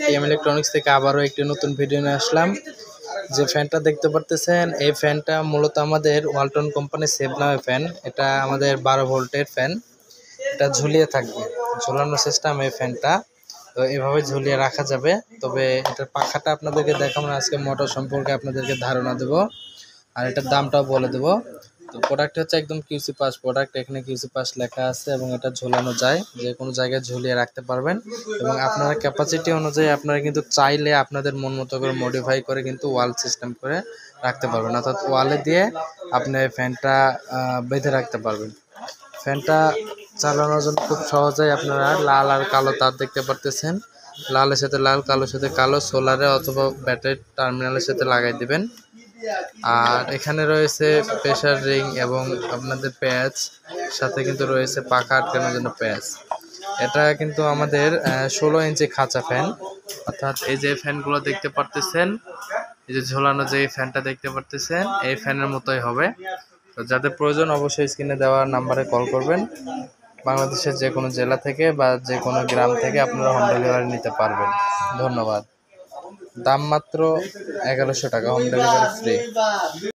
TM electronics থেকে আবারও একটি নতুন ভিডিও নিয়ে আসলাম। যে ফ্যানটা দেখতে পারতেছেন এই ফ্যানটা মূলত আমাদের ওয়ালটন কোম্পানির সেভ নামে ফ্যান। এটা আমাদের 12 ভোল্টের ফ্যান। এটা ঝুলিয়ে থাকবে, ঝোলানো সিস্টেম এই ফ্যানটা। তো এভাবে ঝুলিয়ে রাখা যাবে। তবে এটার পাখাটা আপনাদেরকে দেখাবো না, আজকে মোটর সম্পর্কে আপনাদেরকে ধারণা দেবো আর এটার দামটাও বলে দেবো। তো প্রোডাক্ট হচ্ছে একদম কিউসি পাস প্রোডাক্ট, এখানে কিউসি পাস লেখা আছে এবং এটা ঝোলানো যায়, যে কোনো জায়গায় ঝুলিয়ে রাখতে পারবেন। এবং আপনারা ক্যাপাসিটি অনুযায়ী আপনারা কিন্তু চাইলে আপনাদের মন মতো করে মডিফাই করে কিন্তু ওয়াল সিস্টেম করে রাখতে পারবেন, অর্থাৎ ওয়ালে দিয়ে আপনি ফ্যানটা বেঁধে রাখতে পারবেন। ফ্যানটা চালানোর জন্য খুব সহজেই আপনারা লাল আর কালো তার দেখতে পারতেছেন, লালের সাথে লাল, কালোর সাথে কালো সোলারে অথবা ব্যাটারি টার্মিনালের সাথে লাগাই দিবেন। আর এখানে রয়েছে প্রেসার রিং এবং আপনাদের প্যাচ, সাথে কিন্তু রয়েছে পাখা আটকানোর জন্য প্যাচ। এটা কিন্তু আমাদের 16 ইঞ্চি খাঁচা ফ্যান, অর্থাৎ এই যে ফ্যানগুলো দেখতে পারতেছেন, এই যে ঝোলানো যে ফ্যানটা দেখতে পারতেছেন এই ফ্যানের মতোই হবে। তো যাদের প্রয়োজন অবশ্যই স্ক্রিনে দেওয়া নাম্বারে কল করবেন। বাংলাদেশের যে কোনো জেলা থেকে বা যে কোনো গ্রাম থেকে আপনারা হোম ডেলিভারি নিতে পারবেন। ধন্যবাদ। দাম মাত্র 1100 টাকা, হোম ডেলিভারি ফ্রি।